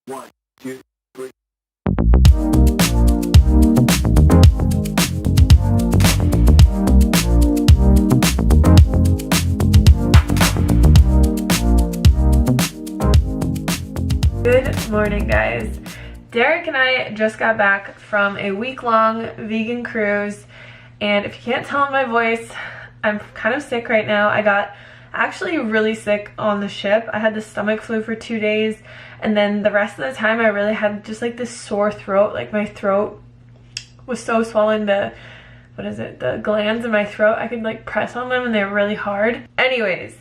One, two, three. Good morning, guys. Derek and I just got back from a week-long vegan cruise, and if you can't tell in my voice, I'm kind of sick right now. I got actually really sick on the ship. I had the stomach flu for 2 days, and then the rest of the time I really had just like this sore throat. Like my throat was so swollen, the glands in my throat, I could like press on them and they're really hard. Anyways,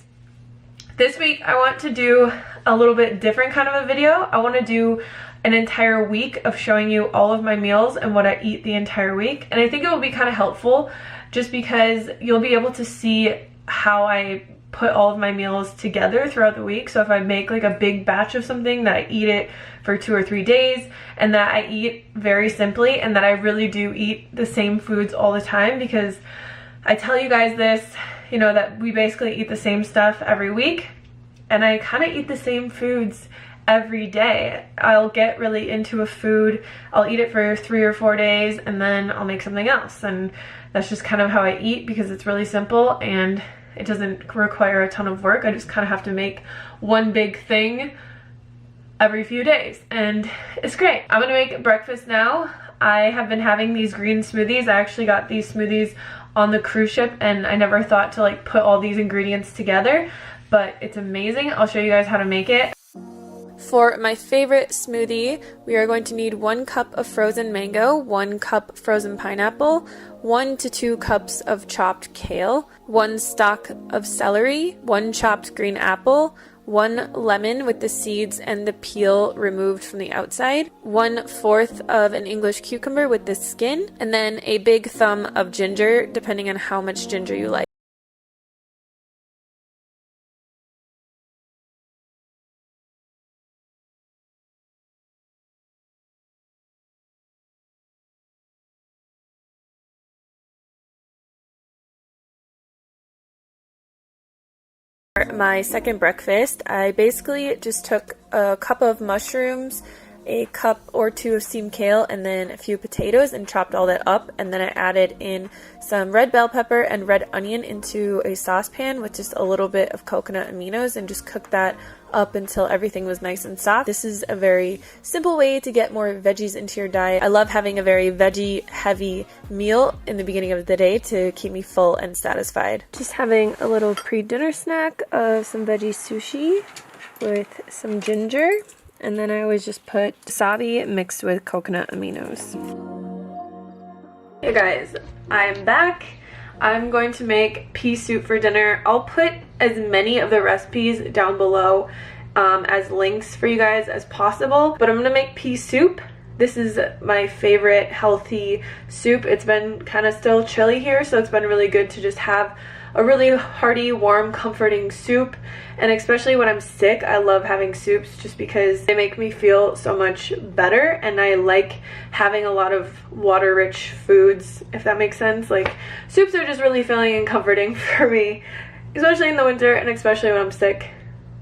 this week I want to do a little bit different kind of a video. I want to do an entire week of showing you all of my meals and what I eat the entire week. And I think it will be kind of helpful just because you'll be able to see how I put all of my meals together throughout the week. So if I make like a big batch of something, that I eat it for 2 or 3 days, and that I eat very simply, and that I really do eat the same foods all the time, because I tell you guys this, you know, that we basically eat the same stuff every week, and I kind of eat the same foods every day. I'll get really into a food, I'll eat it for 3 or 4 days, and then I'll make something else, and that's just kind of how I eat because it's really simple and it doesn't require a ton of work. I just kind of have to make one big thing every few days, and it's great. I'm gonna make breakfast now. I have been having these green smoothies. I actually got these smoothies on the cruise ship, and I never thought to like put all these ingredients together, but it's amazing. I'll show you guys how to make it. For my favorite smoothie, we are going to need 1 cup of frozen mango, 1 cup frozen pineapple, 1 to 2 cups of chopped kale, 1 stalk of celery, 1 chopped green apple, 1 lemon with the seeds and the peel removed from the outside, 1/4 of an English cucumber with the skin, and then a big thumb of ginger, depending on how much ginger you like. For my second breakfast, I basically just took a cup of mushrooms, a cup or 2 of steamed kale, and then a few potatoes, and chopped all that up, and then I added in some red bell pepper and red onion into a saucepan with just a little bit of coconut aminos, and just cooked that up until everything was nice and soft. This is a very simple way to get more veggies into your diet. I love having a very veggie heavy meal in the beginning of the day to keep me full and satisfied. Just having a little pre-dinner snack of some veggie sushi with some ginger. And then I always just put wasabi mixed with coconut aminos. Hey guys, I'm back. I'm going to make pea soup for dinner. I'll put as many of the recipes down below as links for you guys as possible. But I'm gonna make pea soup. This is my favorite healthy soup. It's been kind of still chilly here, so it's been really good to just have a really hearty, warm, comforting soup. And especially when I'm sick, I love having soups just because they make me feel so much better, and I like having a lot of water-rich foods, if that makes sense. Like, soups are just really filling and comforting for me, especially in the winter and especially when I'm sick.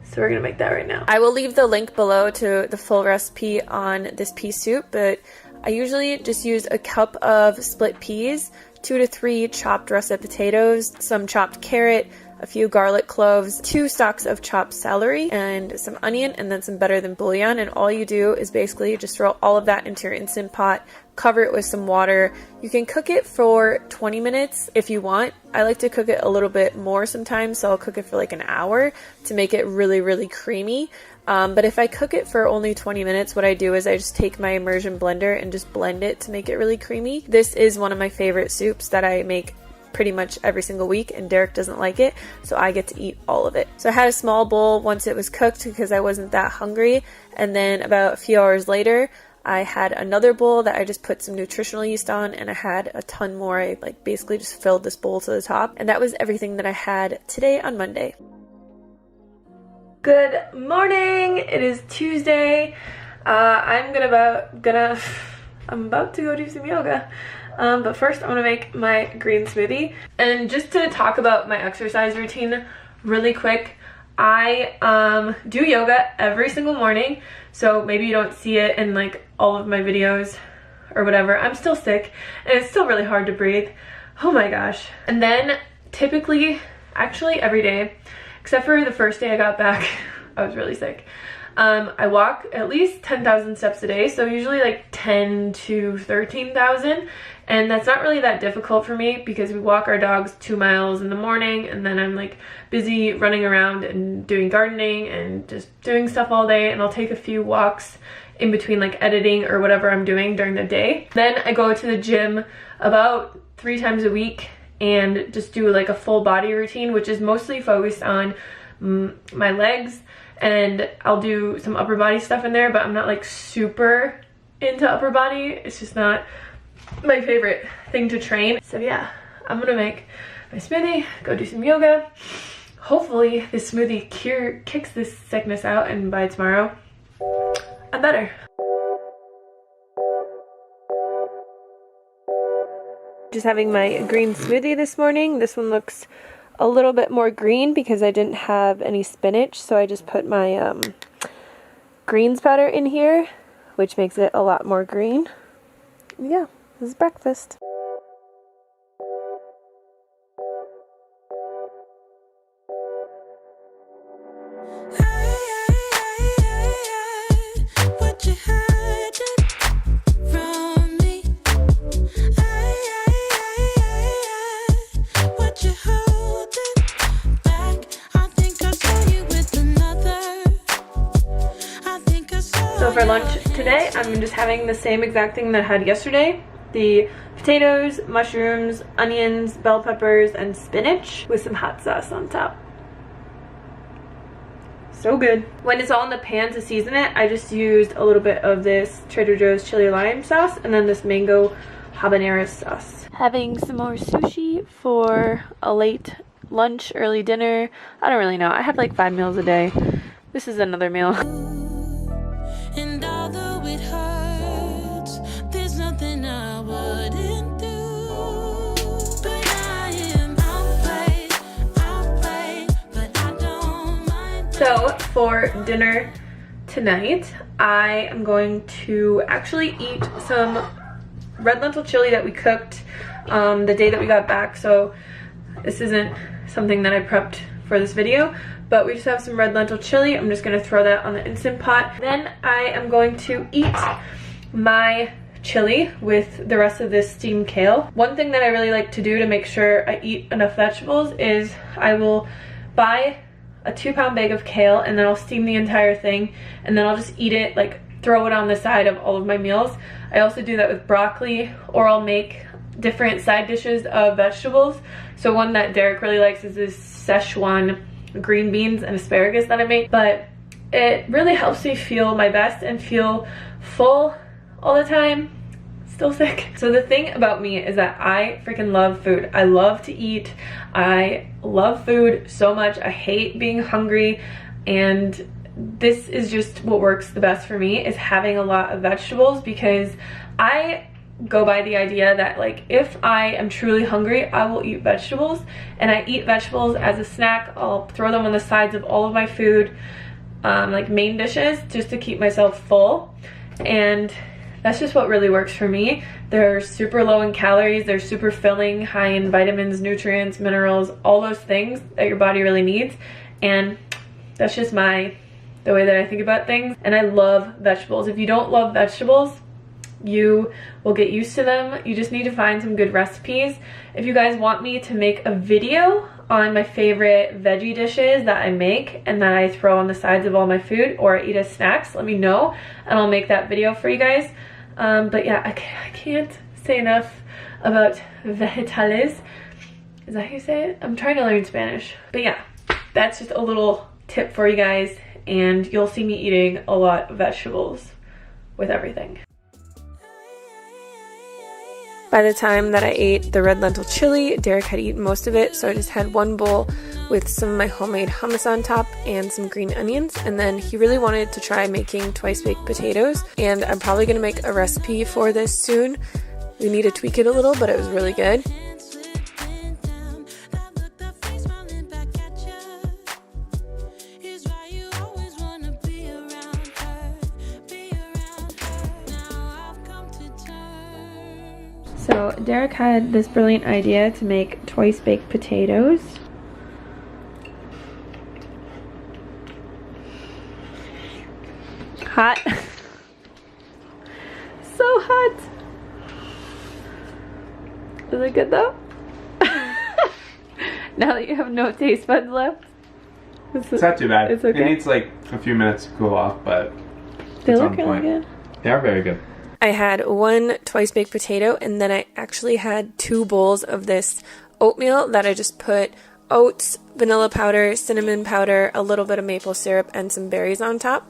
So we're gonna make that right now. I will leave the link below to the full recipe on this pea soup, but I usually just use a cup of split peas, 2 to 3 chopped russet potatoes, some chopped carrot, a few garlic cloves, 2 stalks of chopped celery, and some onion, and then some better than bouillon. And all you do is basically just throw all of that into your Instant Pot, cover it with some water. You can cook it for 20 minutes if you want. I like to cook it a little bit more sometimes, so I'll cook it for like an hour to make it really, really creamy. But if I cook it for only 20 minutes, what I do is I just take my immersion blender and just blend it to make it really creamy. This is one of my favorite soups that I make pretty much every single week, and Derek doesn't like it, so I get to eat all of it. So I had a small bowl once it was cooked because I wasn't that hungry, and then about a few hours later I had another bowl that I just put some nutritional yeast on, and I had a ton more. I like basically just filled this bowl to the top, and that was everything that I had today on Monday. Good morning! It is Tuesday. I'm about to go do some yoga. But first I'm gonna make my green smoothie. And just to talk about my exercise routine really quick, I do yoga every single morning. so maybe you don't see it in like all of my videos or whatever. I'm still sick and it's still really hard to breathe. Oh my gosh. And then typically, actually every day, except for the first day I got back, I was really sick. I walk at least 10,000 steps a day, so usually like 10 to 13,000, and that's not really that difficult for me because we walk our dogs 2 miles in the morning, and then I'm like busy running around and doing gardening and just doing stuff all day, and I'll take a few walks in between like editing or whatever I'm doing during the day. Then I go to the gym about 3 times a week and just do like a full body routine, which is mostly focused on my legs, and I'll do some upper body stuff in there, but I'm not like super into upper body. It's just not my favorite thing to train. So yeah, I'm gonna make my smoothie, go do some yoga. Hopefully this smoothie kicks this sickness out, and by tomorrow I'm better. Just having my green smoothie this morning. This one looks a little bit more green because I didn't have any spinach, so I just put my greens powder in here, which makes it a lot more green. Yeah, this is breakfast. So for lunch today, I'm just having the same exact thing that I had yesterday. The potatoes, mushrooms, onions, bell peppers, and spinach with some hot sauce on top. So good. When it's all in the pan to season it, I just used a little bit of this Trader Joe's chili lime sauce and then this mango habanero sauce. Having some more sushi for a late lunch, early dinner. I don't really know. I have like 5 meals a day. This is another meal. And although it hurts, there's nothing I wouldn't do. But I am outplayed, but I don't mind. So for dinner tonight, I am going to actually eat some red lentil chili that we cooked the day that we got back. So this isn't something that I prepped for this video, but we just have some red lentil chili. I'm just gonna throw that on the Instant Pot. Then I am going to eat my chili with the rest of this steamed kale. One thing that I really like to do to make sure I eat enough vegetables is I will buy a 2-pound bag of kale and then I'll steam the entire thing, and then I'll just eat it, like throw it on the side of all of my meals. I also do that with broccoli, or I'll make different side dishes of vegetables. So one that Derek really likes is this Szechuan green beans and asparagus that I make, but it really helps me feel my best and feel full all the time. Still sick. So the thing about me is that I freaking love food. I love to eat. I love food so much. I hate being hungry, and this is just what works the best for me, is having a lot of vegetables, because I go by the idea that like if I am truly hungry, I will eat vegetables, and I eat vegetables as a snack. I'll throw them on the sides of all of my food, like main dishes, just to keep myself full, and that's just what really works for me. They're super low in calories, they're super filling, high in vitamins, nutrients, minerals, all those things that your body really needs, and that's just the way that I think about things. And I love vegetables. If you don't love vegetables, you will get used to them. You just need to find some good recipes. If you guys want me to make a video on my favorite veggie dishes that I make and that I throw on the sides of all my food or I eat as snacks, let me know and I'll make that video for you guys. But yeah, I can't say enough about vegetales. Is that how you say it? I'm trying to learn Spanish. But yeah, that's just a little tip for you guys, and you'll see me eating a lot of vegetables with everything. By the time that I ate the red lentil chili, Derek had eaten most of it, so I just had one bowl with some of my homemade hummus on top and some green onions, and then he really wanted to try making twice-baked potatoes, and I'm probably going to make a recipe for this soon. We need to tweak it a little, but it was really good. So Derek had this brilliant idea to make twice baked potatoes. Hot. So hot. Is it good though? Now that you have no taste buds left. It's not too bad. It's okay. It needs like a few minutes to cool off, but They it's look on really point. good. They are very good. I had one twice baked potato, and then I actually had 2 bowls of this oatmeal that I just put oats, vanilla powder, cinnamon powder, a little bit of maple syrup, and some berries on top.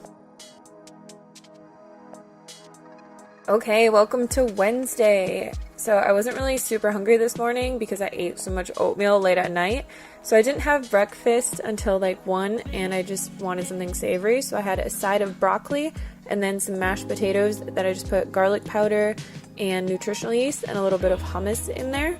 Okay, welcome to Wednesday. So I wasn't really super hungry this morning because I ate so much oatmeal late at night. So I didn't have breakfast until like 1, and I just wanted something savory. So I had a side of broccoli and then some mashed potatoes that I just put garlic powder and nutritional yeast and a little bit of hummus in there.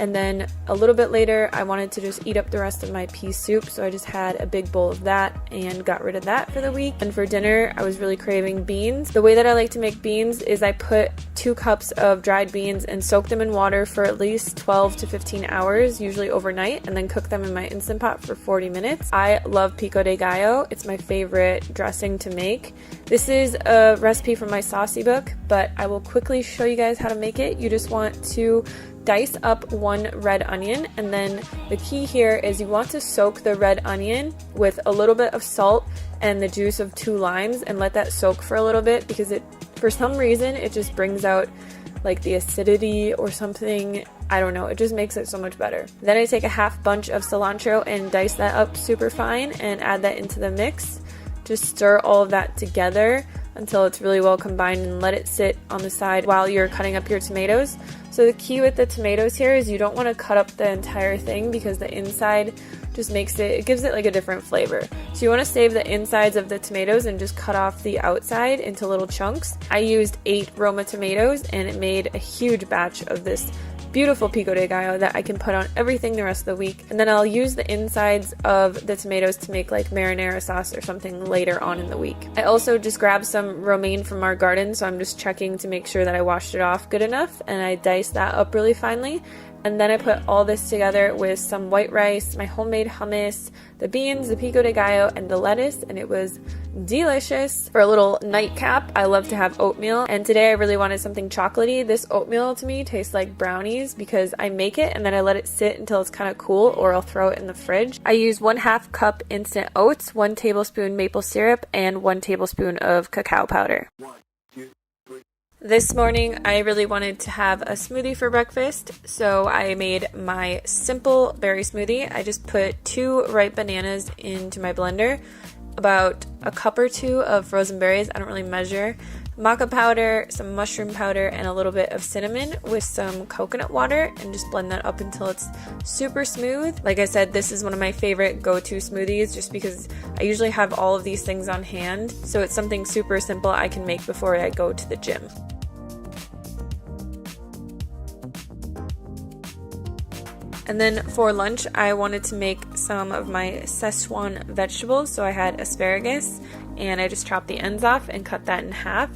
And then a little bit later, I wanted to just eat up the rest of my pea soup, so I just had a big bowl of that and got rid of that for the week. And for dinner, I was really craving beans. The way that I like to make beans is I put 2 cups of dried beans and soak them in water for at least 12 to 15 hours, usually overnight, and then cook them in my Instant Pot for 40 minutes. I love pico de gallo. It's my favorite dressing to make. This is a recipe from my saucy book, but I will quickly show you guys how to make it. You just want to dice up 1 red onion, and then the key here is you want to soak the red onion with a little bit of salt and the juice of 2 limes and let that soak for a little bit, because it, for some reason, it just brings out like the acidity or something. I don't know, it just makes it so much better. Then I take a half bunch of cilantro and dice that up super fine and add that into the mix. Just stir all of that together until it's really well combined and let it sit on the side while you're cutting up your tomatoes. So the key with the tomatoes here is you don't want to cut up the entire thing, because the inside just makes it gives it like a different flavor. So you want to save the insides of the tomatoes and just cut off the outside into little chunks. I used 8 Roma tomatoes, and it made a huge batch of this beautiful pico de gallo that I can put on everything the rest of the week. And then I'll use the insides of the tomatoes to make like marinara sauce or something later on in the week. I also just grabbed some romaine from our garden, so I'm just checking to make sure that I washed it off good enough, and I diced that up really finely. And then I put all this together with some white rice, my homemade hummus, the beans, the pico de gallo, and the lettuce, and it was delicious. For a little nightcap, I love to have oatmeal, and today I really wanted something chocolatey. This oatmeal to me tastes like brownies because I make it and then I let it sit until it's kind of cool, or I'll throw it in the fridge. I use 1/2 cup instant oats, 1 tablespoon maple syrup, and 1 tablespoon of cacao powder. This morning, I really wanted to have a smoothie for breakfast, so I made my simple berry smoothie. I just put 2 ripe bananas into my blender, about a cup or 2 of frozen berries, I don't really measure, maca powder, some mushroom powder, and a little bit of cinnamon with some coconut water, and just blend that up until it's super smooth. Like I said, this is one of my favorite go-to smoothies just because I usually have all of these things on hand, so it's something super simple I can make before I go to the gym. And then for lunch, I wanted to make some of my Szechuan vegetables. So I had asparagus, and I just chopped the ends off and cut that in half.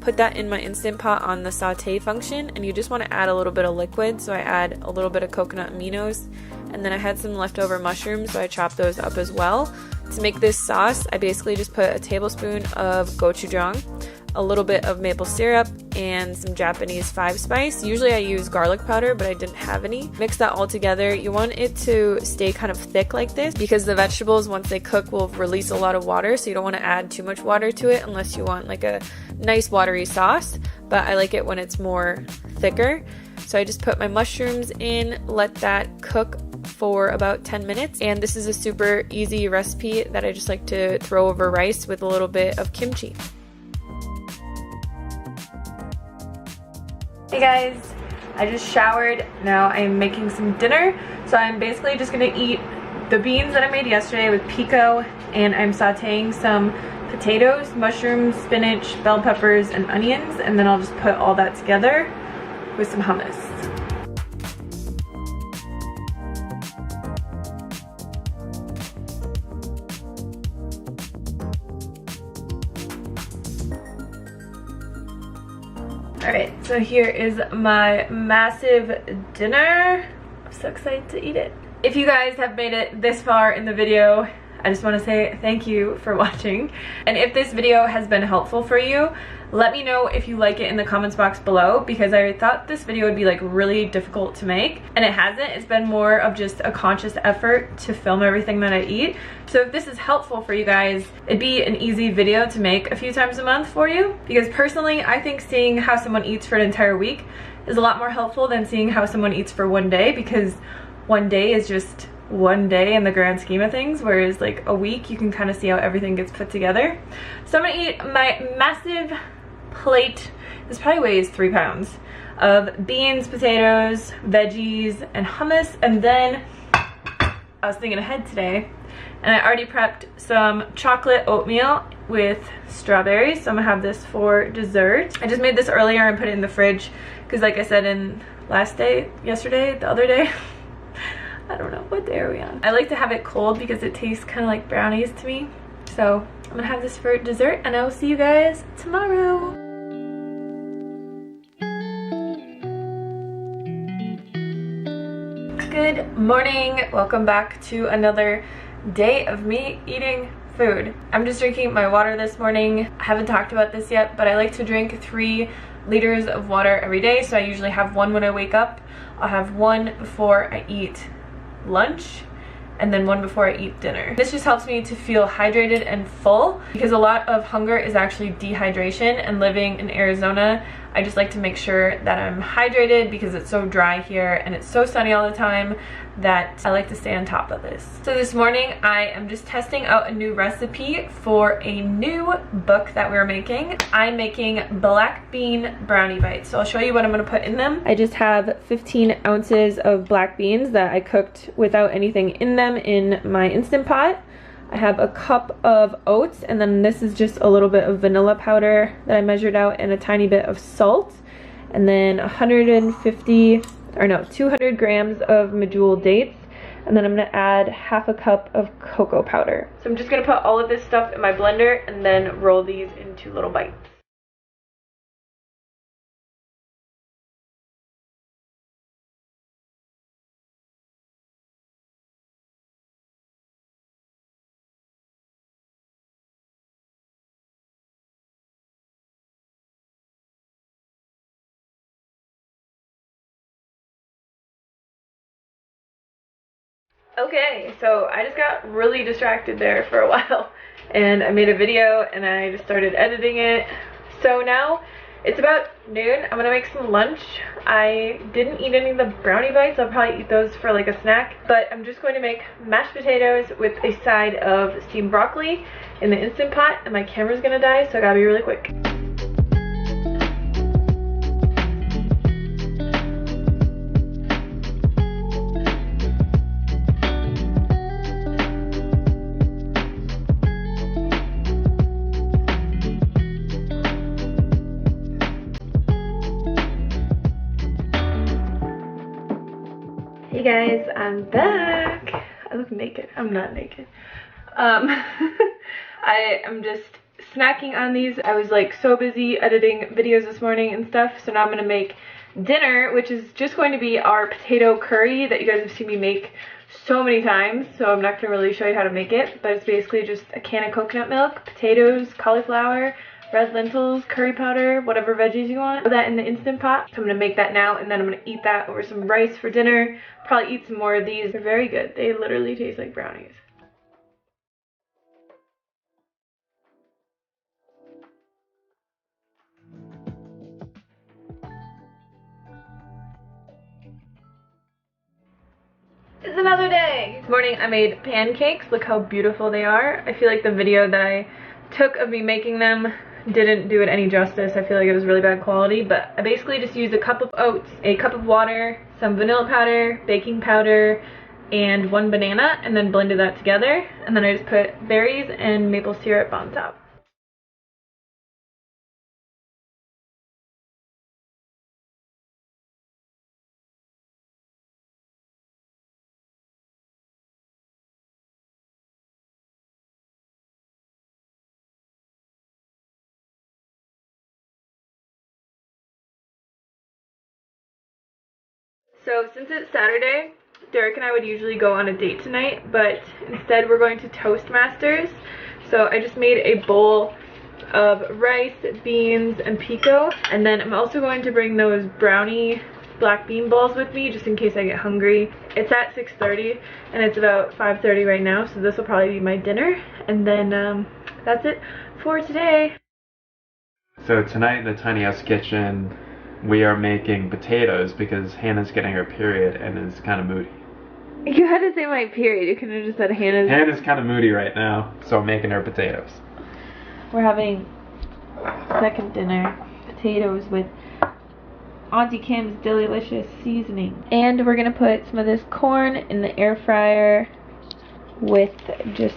Put that in my Instant Pot on the saute function, and you just want to add a little bit of liquid. So I add a little bit of coconut aminos, and then I had some leftover mushrooms, so I chopped those up as well. To make this sauce, I basically just put a tablespoon of gochujang, a little bit of maple syrup, and some Japanese 5-spice. Usually I use garlic powder, but I didn't have any. Mix that all together. You want it to stay kind of thick like this because the vegetables, once they cook, will release a lot of water, so you don't want to add too much water to it unless you want like a nice watery sauce, but I like it when it's more thicker. So I just put my mushrooms in, let that cook for about 10 minutes, and this is a super easy recipe that I just like to throw over rice with a little bit of kimchi. Hey guys, I just showered. Now I'm making some dinner. So I'm basically just gonna eat the beans that I made yesterday with pico, and I'm sauteing some potatoes, mushrooms, spinach, bell peppers, and onions, and then I'll just put all that together with some hummus. Alright, so here is my massive dinner. I'm so excited to eat it. If you guys have made it this far in the video, I just want to say thank you for watching. And if this video has been helpful for you, let me know if you like it in the comments box below, because I thought this video would be like really difficult to make, and it hasn't. It's been more of just a conscious effort to film everything that I eat. So if this is helpful for you guys, it'd be an easy video to make a few times a month for you, because personally I think seeing how someone eats for an entire week is a lot more helpful than seeing how someone eats for one day, because one day is just one day in the grand scheme of things, whereas like a week you can kind of see how everything gets put together. So I'm gonna eat my massive plate, this probably weighs 3 pounds, of beans, potatoes, veggies, and hummus. And then I was thinking ahead today, and I already prepped some chocolate oatmeal with strawberries, so I'm gonna have this for dessert. I just made this earlier and put it in the fridge because, like I said in yesterday, the other day, I don't know, what day are we on? I like to have it cold because it tastes kind of like brownies to me. So I'm gonna have this for dessert, and I will see you guys tomorrow. Good morning, welcome back to another day of me eating food. I'm just drinking my water this morning. I haven't talked about this yet, but I like to drink 3 liters of water every day. So I usually have 1 when I wake up, I'll have 1 before I eat lunch, and then 1 before I eat dinner. This just helps me to feel hydrated and full, because a lot of hunger is actually dehydration, and living in Arizona, I just like to make sure that I'm hydrated because it's so dry here and it's so sunny all the time that I like to stay on top of this. So this morning I am just testing out a new recipe for a new book that we're making. I'm making black bean brownie bites. So I'll show you what I'm going to put in them. I just have 15 ounces of black beans that I cooked without anything in them in my Instant Pot. I have a cup of oats, and then this is just a little bit of vanilla powder that I measured out, and a tiny bit of salt, and then 200 grams of medjool dates, and then I'm going to add half a cup of cocoa powder. So I'm just going to put all of this stuff in my blender and then roll these into little bites. Okay, so I just got really distracted there for a while, and I made a video and I just started editing it. So now it's about noon. I'm gonna make some lunch. I didn't eat any of the brownie bites. I'll probably eat those for like a snack, but I'm just going to make mashed potatoes with a side of steamed broccoli in the Instant Pot, and my camera's gonna die, so I gotta be really quick. Hey guys, I'm back. I look naked. I'm not naked. I am just snacking on these. I was like so busy editing videos this morning and stuff, so now I'm gonna make dinner, which is just going to be our potato curry that you guys have seen me make so many times, so I'm not gonna really show you how to make it, but it's basically just a can of coconut milk, potatoes, cauliflower, red lentils, curry powder, whatever veggies you want. Put that in the Instant Pot. So I'm gonna make that now, and then I'm gonna eat that over some rice for dinner. Probably eat some more of these. They're very good. They literally taste like brownies. It's another day. This morning I made pancakes. Look how beautiful they are. I feel like the video that I took of me making them didn't do it any justice. I feel like it was really bad quality, but I basically just used a cup of oats, a cup of water, some vanilla powder, baking powder, and 1 banana, and then blended that together, and then I just put berries and maple syrup on top. So since it's Saturday, Derek and I would usually go on a date tonight, but instead we're going to Toastmasters. So I just made a bowl of rice, beans, and pico, and then I'm also going to bring those brownie black bean balls with me just in case I get hungry. It's at 6:30 and it's about 5:30 right now, so this will probably be my dinner, and then that's it for today. So tonight in the tiny house kitchen, we are making potatoes because Hannah's getting her period and is kind of moody. You had to say my period. You couldn't have just said Hannah's kind of moody right now, so I'm making her potatoes. We're having second dinner, potatoes with Auntie Kim's delicious seasoning. And we're gonna put some of this corn in the air fryer with just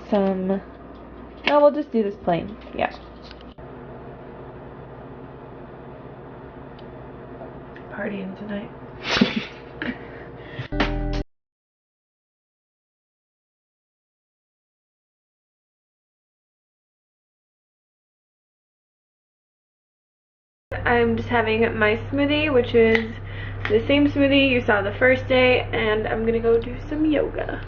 some, no, we'll just do this plain, yeah. Partying tonight. I'm just having my smoothie, which is the same smoothie you saw the first day, and I'm gonna go do some yoga.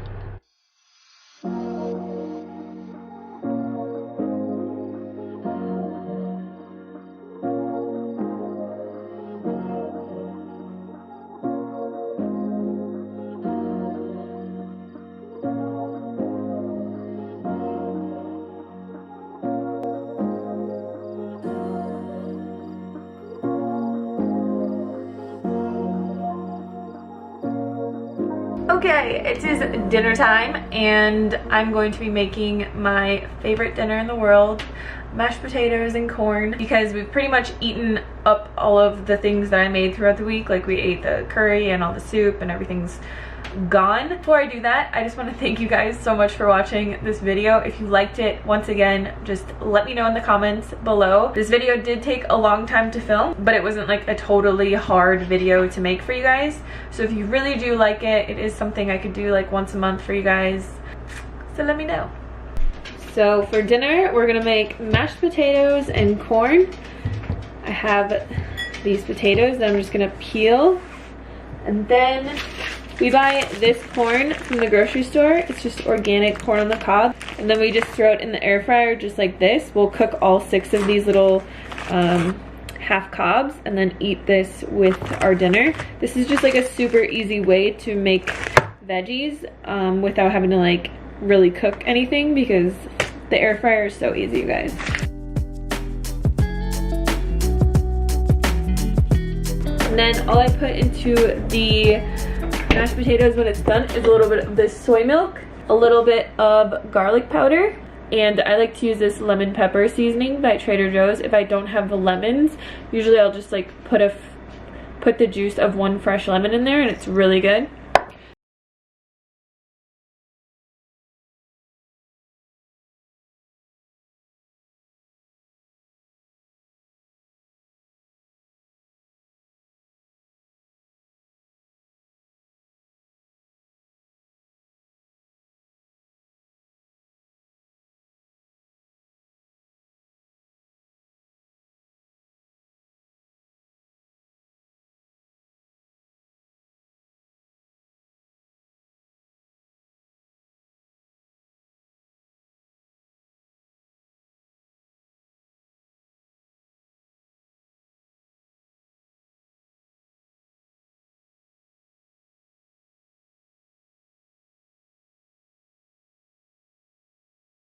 Okay, it is dinner time, and I'm going to be making my favorite dinner in the world, mashed potatoes and corn, because we've pretty much eaten up all of the things that I made throughout the week. Like, we ate the curry and all the soup and everything's gone. Before I do that, I just want to thank you guys so much for watching this video. If you liked it, once again, just let me know in the comments below. This video did take a long time to film, but it wasn't like a totally hard video to make for you guys. So if you really do like it, it is something I could do like once a month for you guys. So let me know. So for dinner, we're gonna make mashed potatoes and corn. I have these potatoes that I'm just gonna peel, and then we buy this corn from the grocery store. It's just organic corn on the cob. And then we just throw it in the air fryer just like this. We'll cook all 6 of these little half cobs and then eat this with our dinner. This is just like a super easy way to make veggies without having to like really cook anything, because the air fryer is so easy, you guys. And then all I put into the mashed potatoes when it's done is a little bit of this soy milk, a little bit of garlic powder, and I like to use this lemon pepper seasoning by Trader Joe's. If I don't have the lemons, usually I'll just like put the juice of 1 fresh lemon in there, and it's really good.